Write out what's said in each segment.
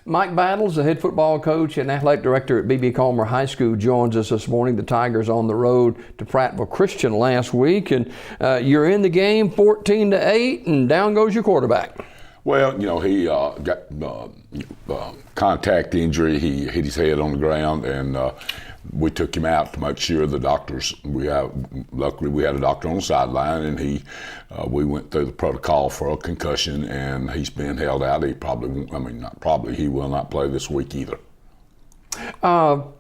Mike Battles, the head football coach and athletic director at B.B. Calmer High School, joins us this morning. The Tigers on the road to Prattville Christian last week, and you're in the game 14-8, and down goes your quarterback. Well, he got contact injury. He hit his head on the ground, and we took him out to make sure the doctors. Luckily, we had a doctor on the sideline, and we went through the protocol for a concussion, and he's been held out. He probably won't. He will not play this week either. You're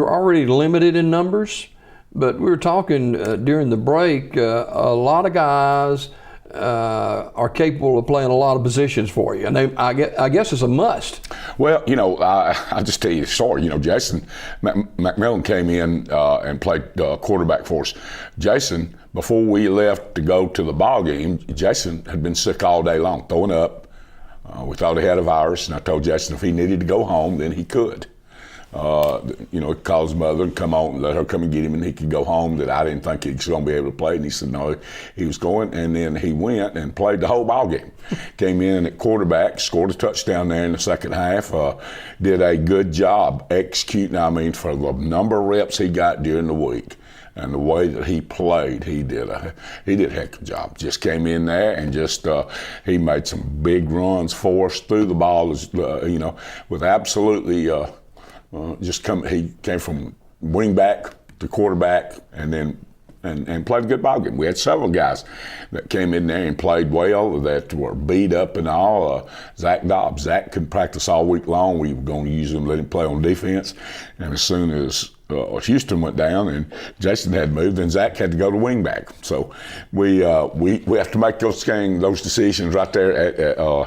already limited in numbers, but we were talking during the break. A lot of guys are capable of playing a lot of positions for you, and I guess it's a must. Well, I'll just tell you a story. Jason McMillan came in and played quarterback for us. Jason, before we left to go to the ball game, Jason had been sick all day long, throwing up. We thought he had a virus, and I told Jason if he needed to go home, then he could. He called his mother and come on and let her come and get him, and he could go home. That I didn't think he was going to be able to play, and he said no, he was going, and then he went and played the whole ball game. Came in at quarterback, scored a touchdown there in the second half. Did a good job executing. For the number of reps he got during the week and the way that he played, he did a heck of a job. Just came in there and just he made some big runs for us, threw the ball, with absolutely. He came from wing back to quarterback, and then and played a good ball game. We had several guys that came in there and played well that were beat up and all. Zach Dobbs. Zach could practice all week long. We were going to use him, let him play on defense. And as soon as Houston went down and Jason had moved, then Zach had to go to wing back. So we have to make those decisions right there.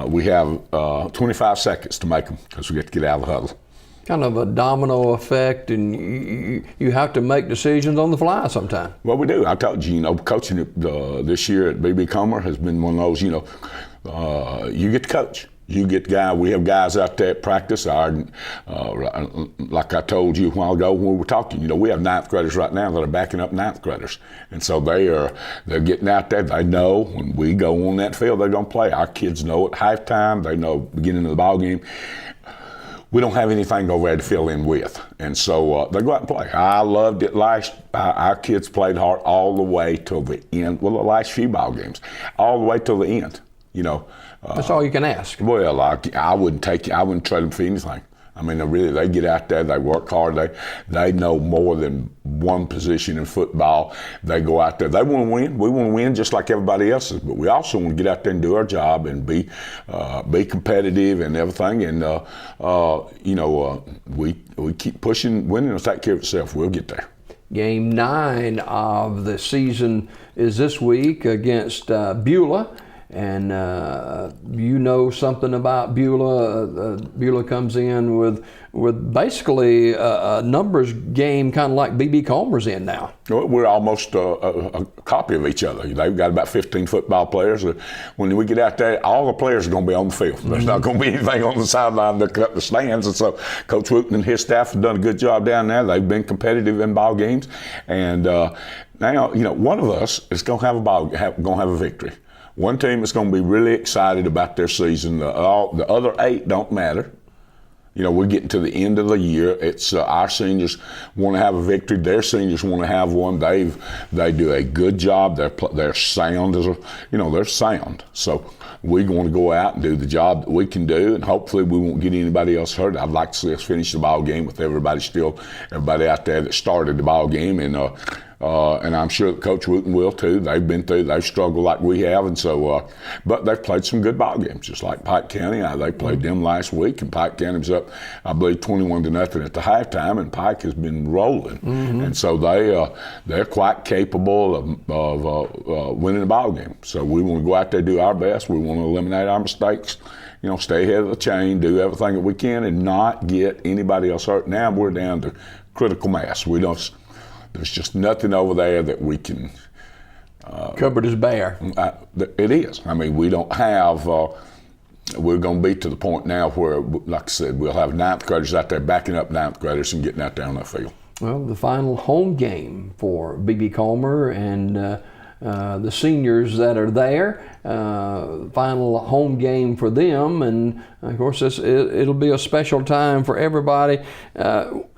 We have 25 seconds to make them because we get to get out of the huddle. Kind of a domino effect, and you have to make decisions on the fly sometimes. Well, we do. I told you, coaching this year at B.B. Calmer has been one of those, you get to coach. You get guys. We have guys out there at practice. Like I told you a while ago when we were talking, we have ninth graders right now that are backing up ninth graders, and so they're getting out there. They know when we go on that field, they're going to play. Our kids know at halftime. They know beginning of the ball game. We don't have anything over there to fill in with. And so they go out and play. I loved it our kids played hard all the way till the end. Well, the last few ball games, all the way till the end, That's all you can ask. Well, I wouldn't trade them for anything. They get out there, they work hard, they know more than one position in football. They go out there, they want to win. We want to win just like everybody else is, but we also want to get out there and do our job and be competitive and everything. And we keep pushing. Winning will take care of itself. We'll get there. Game 9 of the season is this week against Beulah. And something about Beulah. Beulah comes in with basically a numbers game, kind of like B.B. Calmer's in now. We're almost a copy of each other. They've got about 15 football players. When we get out there, all the players are going to be on the field. There's not going to be anything on the sideline to cut the stands. And so Coach Wooten and his staff have done a good job down there. They've been competitive in ball games. And now, one of us is going to have a victory. One team is going to be really excited about their season. The other 8 don't matter. We're getting to the end of the year. It's our seniors want to have a victory. Their seniors want to have one. They do a good job. They're sound. They're sound. So we're going to go out and do the job that we can do, and hopefully we won't get anybody else hurt. I'd like to see us finish the ball game with everybody out there that started the ball game, and I'm sure that Coach Wooten will too. They've struggled like we have, and so, but they've played some good ball games, just like Pike County. They played them last week, and Pike County was up, I believe, 21-0 at the halftime, and Pike has been rolling, and so they're quite capable of winning the ball game. So we want to go out there, do our best. We want to eliminate our mistakes. Stay ahead of the chain, do everything that we can, and not get anybody else hurt. Now we're down to critical mass. There's just nothing over there that we can. Cupboard is bare. It is. We don't have. We're going to be to the point now where, like I said, we'll have ninth graders out there backing up ninth graders and getting out there on that field. Well, the final home game for B.B. Calmer, and the seniors that are there. Final home game for them, and of course it'll be a special time for everybody.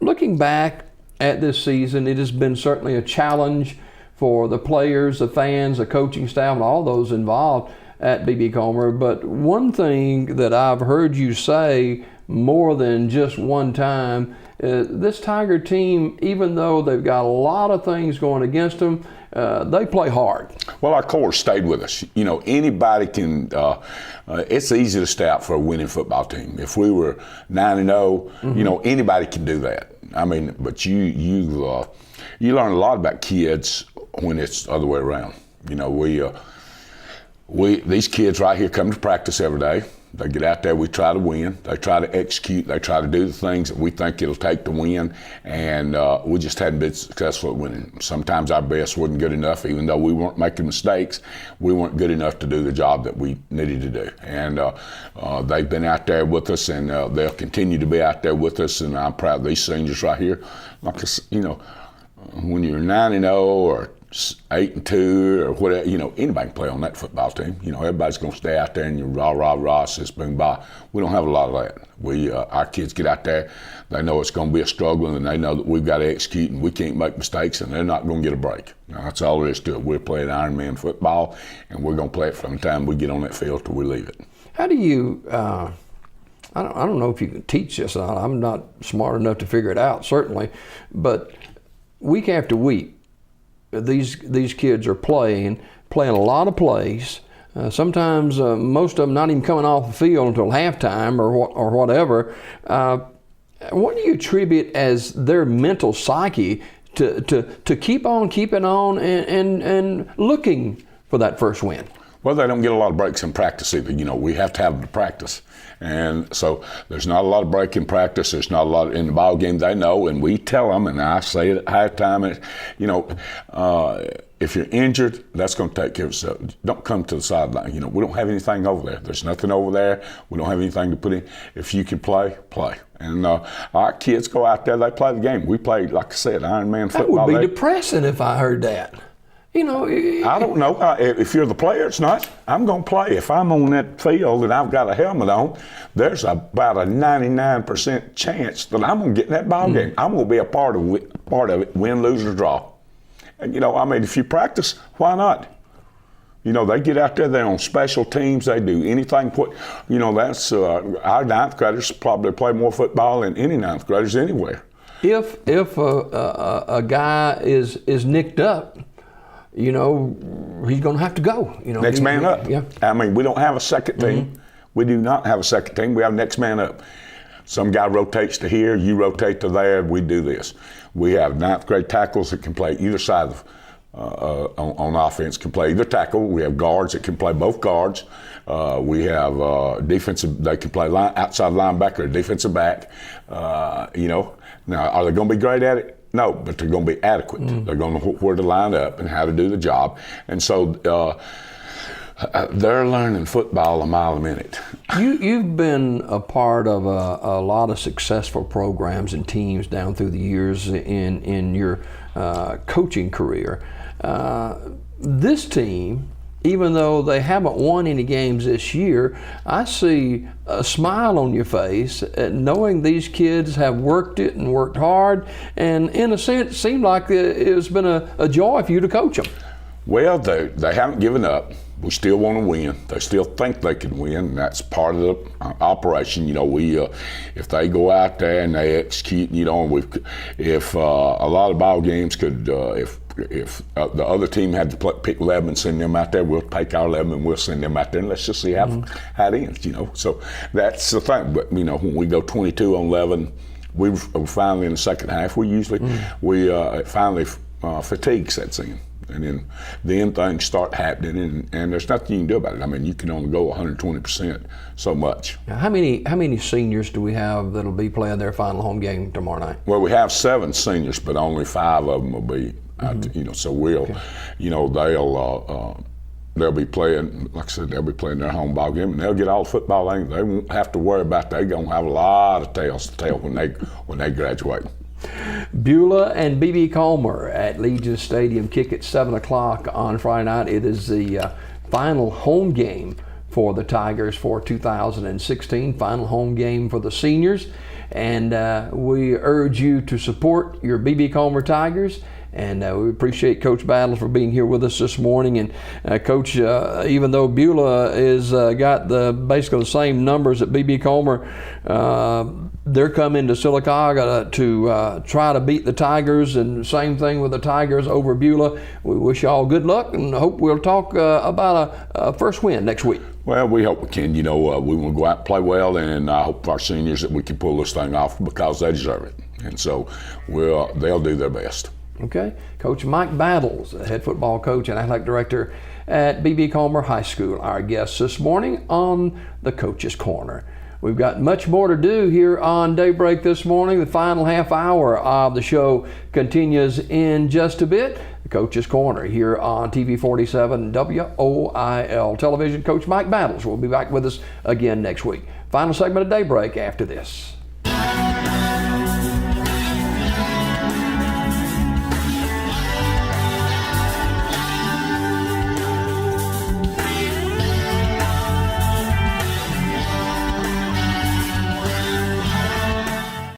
Looking back at this season, it has been certainly a challenge for the players, the fans, the coaching staff, and all those involved at BB Comer. But one thing that I've heard you say more than just one time, this Tiger team, even though they've got a lot of things going against them, they play hard. Well, our core stayed with us. You know, anybody can. It's easy to stay out for a winning football team. If we were 9-0, you know, anybody can do that. I mean, but you learn a lot about kids when it's the other way around. You know, these kids right here come to practice every day. They get out there, we try to win. They try to execute. They try to do the things that we think it'll take to win. And we just hadn't been successful at winning. Sometimes our best wasn't good enough. Even though we weren't making mistakes, we weren't good enough to do the job that we needed to do. And they've been out there with us, and they'll continue to be out there with us. And I'm proud of these seniors right here. Like, you know, when you're 9-0 or 8-2 or whatever, you know, anybody can play on that football team. You know, everybody's going to stay out there and you rah, says boom, bye. We don't have a lot of that. Our kids get out there, they know it's going to be a struggle, and they know that we've got to execute and we can't make mistakes, and they're not going to get a break. Now, that's all there is to it. We're playing Ironman football, and we're going to play it from the time we get on that field till we leave it. How do you, I don't know if you can teach this. I'm not smart enough to figure it out, certainly, but week after week, these kids are playing a lot of plays. Sometimes most of them not even coming off the field until halftime or whatever. What do you attribute as their mental psyche to keep on keeping on and looking for that first win? Well, they don't get a lot of breaks in practice either. You know, we have to have them to practice. And so there's not a lot of break in practice. There's not a lot in the ball game. They know, and we tell them, and I say it at halftime, you know, if you're injured, that's going to take care of itself. Don't come to the sideline. You know, we don't have anything over there. There's nothing over there. We don't have anything to put in. If you can play, play. And our kids go out there, they play the game. We play, like I said, Ironman football. That would be depressing if I heard that. You know, I don't know. If you're the player, it's not. I'm going to play. If I'm on that field and I've got a helmet on, there's about a 99% chance that I'm going to get in that ball game. I'm going to be a part of it, win, lose, or draw. And, you know, I mean, if you practice, why not? You know, they get out there, they're on special teams, they do anything. You know, that's our ninth graders probably play more football than any ninth graders anywhere. If a guy is nicked up, you know, he's going to have to go. You know, next man up. Yeah. I mean, we don't have a second team. We do not have a second team. We have next man up. Some guy rotates to here, you rotate to there, we do this. We have ninth grade tackles that can play either side of on offense, can play either tackle. We have guards that can play both guards. We have defensive, they can play outside linebacker or defensive back. You know, now are they going to be great at it? No, but they're going to be adequate. They're going to know where to line up and how to do the job. And so they're learning football a mile a minute. You've been a part of a lot of successful programs and teams down through the years in your coaching career. This team, even though they haven't won any games this year, I see a smile on your face at knowing these kids have worked it and worked hard, and in a sense, it seemed like it's been a joy for you to coach them. Well, they haven't given up. We still want to win. They still think they can win, and that's part of the operation. You know, if they go out there and they execute, you know, if a lot of ball games could, if the other team had to pick 11 and send them out there, we'll take our 11 and we'll send them out there, and let's just see how it ends, you know. So that's the thing. But, you know, when we go 22 on 11, we were finally in the second half, finally fatigue sets in. And then things start happening, and there's nothing you can do about it. I mean, you can only go 120% so much. Now, how many seniors do we have that'll be playing their final home game tomorrow night? Well, we have 7 seniors, but only 5 of them will be out, you know, so you know, they'll be playing, like I said, they'll be playing their home ball game, and they'll get all the football in. They won't have to worry about that. They're going to have a lot of tails to tell when they graduate. Beulah and BB Comer at Legion Stadium kick at 7 o'clock on Friday night. It is the final home game for the Tigers for 2016, final home game for the seniors. And we urge you to support your BB Comer Tigers. And we appreciate Coach Battles for being here with us this morning. And Coach, even though Beulah is got basically the same numbers at BB Comer, they're coming to Sylacauga to try to beat the Tigers, and same thing with the Tigers over Beulah. We wish you all good luck and hope we'll talk about a first win next week. Well, we hope we can. We want to go out and play well, and I hope our seniors that we can pull this thing off because they deserve it. And so they'll do their best. Okay. Coach Mike Battles, head football coach and athletic director at BB Comer High School, our guest this morning on the Coach's Corner. We've got much more to do here on Daybreak this morning. The final half hour of the show continues in just a bit. The Coach's Corner here on TV 47 WOIL television. Coach Mike Battles will be back with us again next week. Final segment of Daybreak after this.